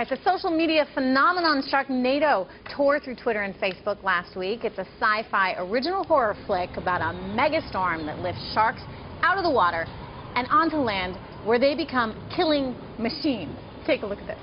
right, the social media phenomenon Sharknado tore through Twitter and Facebook last week. It's a sci-fi original horror flick about a megastorm that lifts sharks out of the water and onto land where they become killing machines. Take a look at this.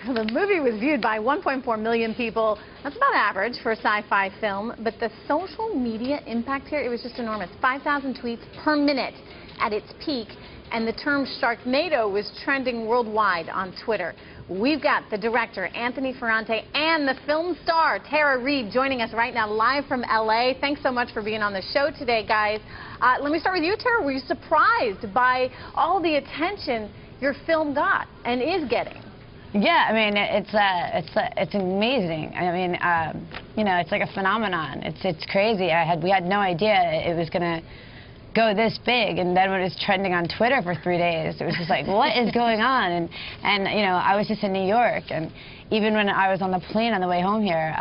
The movie was viewed by 1.4 million people. That's about average for a sci-fi film. But the social media impact here, it was just enormous. 5,000 tweets per minute at its peak. And the term Sharknado was trending worldwide on Twitter. We've got the director, Anthony Ferrante, and the film star, Reid, joining us right now live from L.A. Thanks so much for being on the show today, guys. Let me start with you, Tara. Were you surprised by all the attention your film got and is getting? Yeah, I mean, it's amazing. I mean, you know, it's like a phenomenon. It's crazy. We had no idea it was gonna go this big, and then when it was trending on Twitter for 3 days, it was just like, what is going on? And you know, I was just in New York, and even when I was on the plane on the way home here,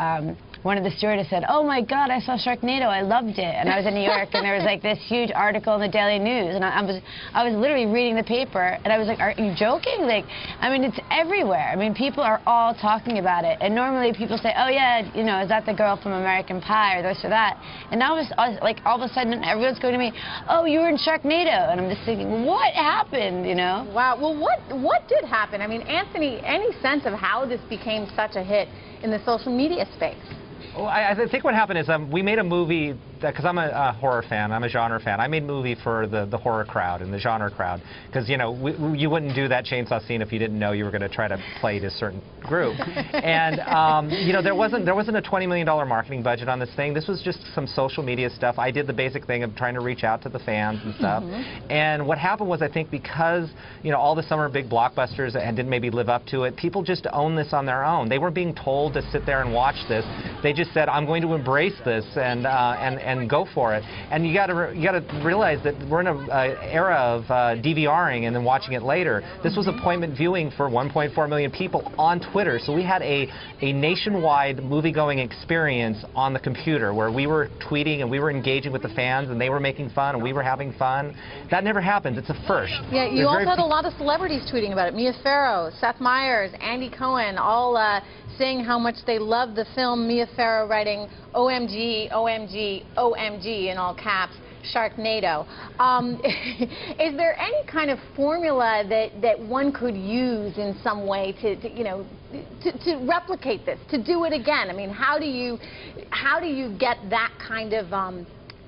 one of the stewardess said, "Oh my God, I saw Sharknado. I loved it." And I was in New York, and there was like this huge article in the Daily News, and I was literally reading the paper, and I was like, "Are you joking?" Like, I mean, it's everywhere. I mean, people are all talking about it, and normally people say, "Oh yeah, you know, is that the girl from American Pie or this or that?" And now it's like all of a sudden everyone's going to me, "Oh, you were in Sharknado," and I'm just thinking, what happened? You know? Wow. Well, what did happen? I mean, Anthony, any sense of how this became such a hit in the social media space? Well, I think what happened is we made a movie, because I'm a horror fan, I'm a genre fan. I made a movie for the horror crowd and the genre crowd, because, you know, you wouldn't do that chainsaw scene if you didn't know you were going to try to play to a certain group. And, you know, there wasn't a $20 million marketing budget on this thing. This was just some social media stuff. I did the basic thing of trying to reach out to the fans and stuff. And what happened was, I think because, you know, all the summer big blockbusters and didn't maybe live up to it, people just own this on their own. They weren't being told to sit there and watch this. They just said, "I'm going to embrace this and go for it." And you got to realize that we're in an era of DVRing and then watching it later. This was appointment viewing for 1.4 million people on Twitter. So we had a nationwide movie-going experience on the computer where we were tweeting and we were engaging with the fans and they were making fun and we were having fun. That never happens. It's a first. Yeah, you also had a lot of celebrities tweeting about it. Mia Farrow, Seth Meyers, Andy Cohen, all saying how much they loved the film. Mia Farrow writing OMG, OMG, OMG in all caps, Sharknado. Is there any kind of formula that one could use in some way to you know, to replicate this, to do it again? I mean, how do you get that kind of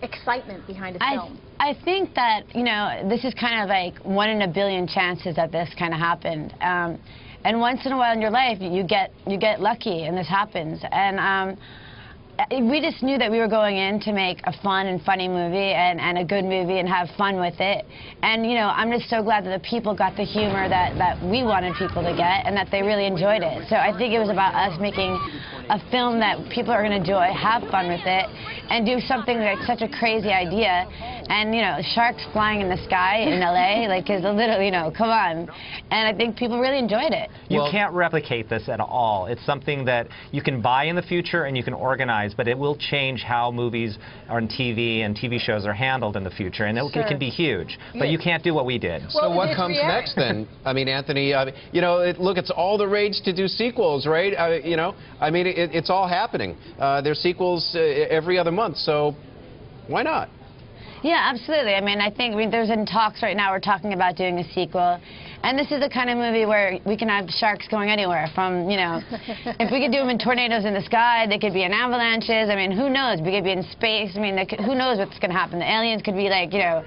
excitement behind a film? I think that, you know, this is kind of like 1 in a billion chances that this kind of happened. And once in a while in your life, you get lucky, and this happens. And we just knew that we were going in to make a fun and funny movie and a good movie and have fun with it. And, you know, I'm just so glad that the people got the humor that we wanted people to get and that they really enjoyed it. So I think it was about us making a film that people are going to enjoy, have fun with it, and do something like such a crazy idea. And, you know, sharks flying in the sky in L.A., like, is a little, you know, come on. And I think people really enjoyed it. You can't replicate this at all. It's something that you can buy in the future and you can organize, but it will change how movies on TV and TV shows are handled in the future, and it can be huge. But you can't do what we did. So what comes next then? I mean, Anthony, you know, look, it's all the rage to do sequels, right? You know, I mean, it's all happening. There's sequels every other month, so why not? Yeah, absolutely. I mean, there's in talks right now. We're talking about doing a sequel. And this is the kind of movie where we can have sharks going anywhere from, you know, if we could do them in tornadoes in the sky, they could be in avalanches. I mean, who knows? We could be in space. I mean, who knows what's going to happen? The aliens could be like, you know,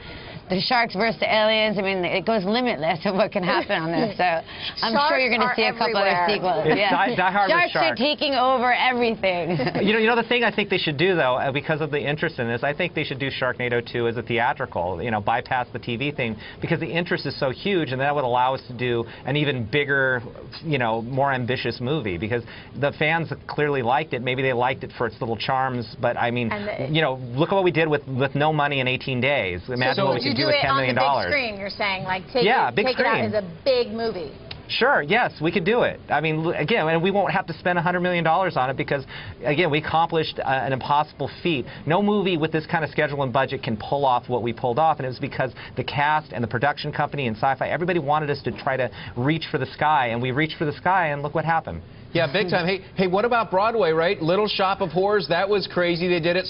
the sharks versus the aliens. I mean, it goes limitless of what can happen on this. So I'm sure you're going to see a couple other sequels. It's Die Hard with Sharks are taking over everything. You know the thing I think they should do, though, because of the interest in this, I think they should do Sharknado 2 as a theatrical, bypass the TV thing, because the interest is so huge, and that would allow us to do an even bigger, more ambitious movie, because the fans clearly liked it. Maybe they liked it for its little charms, but I mean, look at what we did with no money in 18 days. Imagine what we could do with $10 million. You do it on the big screen, you're saying, like take it out as a big movie. Sure, yes, we could do it. I mean, again, and we won't have to spend $100 million on it because, again, we accomplished an impossible feat. No movie with this kind of schedule and budget can pull off what we pulled off, and it was because the cast and the production company and Sci-Fi, everybody wanted us to try to reach for the sky, and we reached for the sky, and look what happened. Yeah, big time. Hey, what about Broadway, right? Little Shop of Horrors, that was crazy. They did it.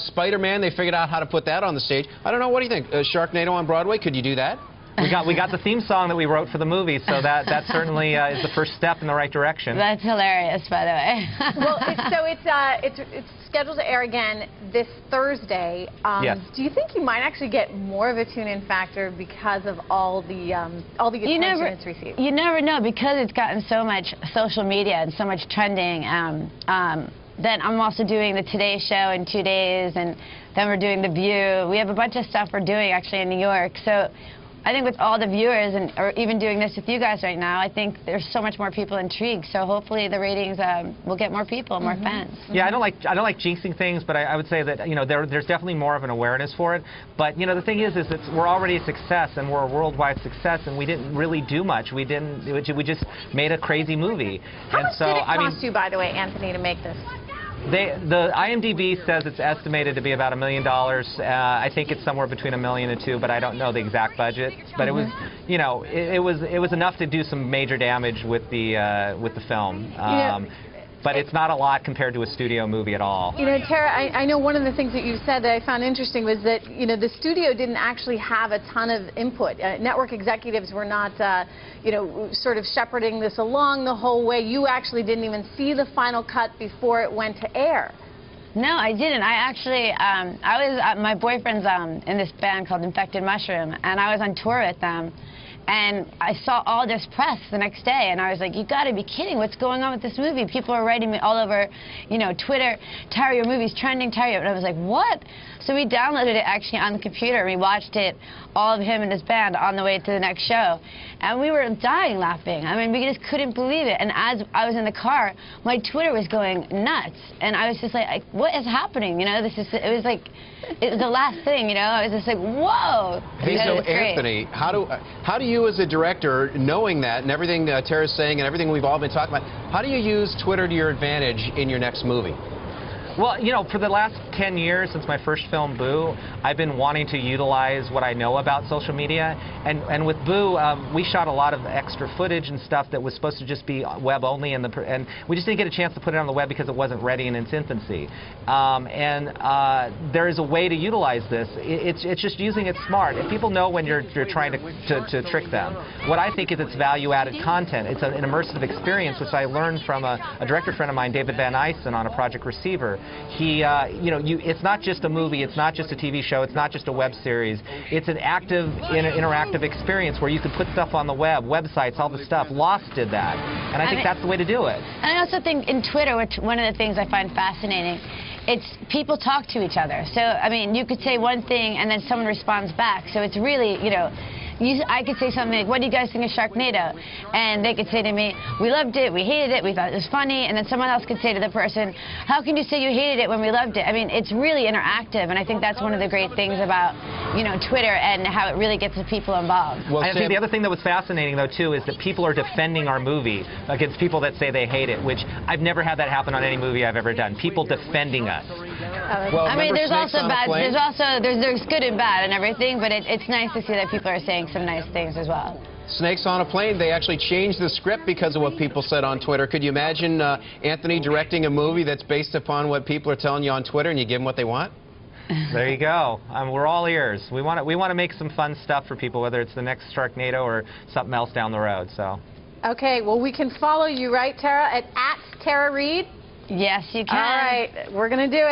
Spider-Man, they figured out how to put that on the stage. I don't know, what do you think? Sharknado on Broadway, could you do that? We got the theme song that we wrote for the movie, so that certainly is the first step in the right direction. That's hilarious, by the way. Well, it's scheduled to air again this Thursday. Yes. Do you think you might actually get more of a tune-in factor because of all the attention it's received? You never know, because it's gotten so much social media and so much trending. Then I'm also doing the Today Show in 2 days, and then we're doing The View. We have a bunch of stuff we're doing actually in New York. So I think with all the viewers, or even doing this with you guys right now, I think there's so much more people intrigued. So hopefully the ratings will get more people, more fans. Yeah, I don't like jinxing things, but I would say that there's definitely more of an awareness for it. But the thing is we're already a success, and we're a worldwide success, and we didn't really do much. We just made a crazy movie. How much did it cost you, by the way, Anthony, to make this? The IMDb says it's estimated to be about $1 million. I think it's somewhere between $1 million and $2 million, but I don't know the exact budget. But it was, it was enough to do some major damage with the film. But it's not a lot compared to a studio movie at all. Tara, I know one of the things that you said that I found interesting was that, the studio didn't actually have a ton of input. Network executives were not, sort of shepherding this along the whole way. You actually didn't even see the final cut before it went to air. No, I didn't. I actually, my boyfriend's in this band called Infected Mushroom, and I was on tour with them. And I saw all this press the next day, and I was like, you got to be kidding. What's going on with this movie? People are writing me all over, Twitter, Tara, your movie's trending, Tara. And I was like, what? So we downloaded it actually on the computer, and we watched it, all of him and his band, on the way to the next show. And we were dying laughing. I mean, we just couldn't believe it. And as I was in the car, my Twitter was going nuts. And I was just like what is happening? It was like, it was the last thing, I was just like, whoa. Hey, so Anthony, how do you as a director, knowing that and everything Tara's saying and everything we've all been talking about, how do you use Twitter to your advantage in your next movie? Well, for the last 10 years since my first film, Boo, I've been wanting to utilize what I know about social media. And with Boo, we shot a lot of extra footage and stuff that was supposed to just be web only, and we just didn't get a chance to put it on the web because it wasn't ready in its infancy. There is a way to utilize this. It's just using it smart. If people know when you're trying to trick them. What I think is it's value-added content. It's an immersive experience, which I learned from a director friend of mine, David Van Eysen, on a Project Receiver. It's not just a movie, it's not just a TV show, it's not just a web series. It's an active, interactive experience where you can put stuff on the web, websites, all the stuff. Lost did that, and I think that's the way to do it. And I also think in Twitter, which one of the things I find fascinating, it's people talk to each other. So, I mean, you could say one thing and then someone responds back. So it's really, I could say something like, what do you guys think of Sharknado? And they could say to me, we loved it, we hated it, we thought it was funny. And then someone else could say to the person, how can you say you hated it when we loved it? I mean, it's really interactive, and I think that's one of the great things about, Twitter and how it really gets the people involved. Well, I think the other thing that was fascinating, though, too, is that people are defending our movie against people that say they hate it, which I've never had that happen on any movie I've ever done. People defending us. Well, I mean, there's also bad, there's good and bad and everything, but it's nice to see that people are saying some nice things as well. Snakes on a Plane, they actually changed the script because of what people said on Twitter. Could you imagine Anthony directing a movie that's based upon what people are telling you on Twitter, and you give them what they want? There you go. We're all ears. We want to make some fun stuff for people, whether it's the next Sharknado or something else down the road. So. Okay, well, we can follow you, right, Tara, at Tara Reid? Yes, you can. All right, we're going to do it.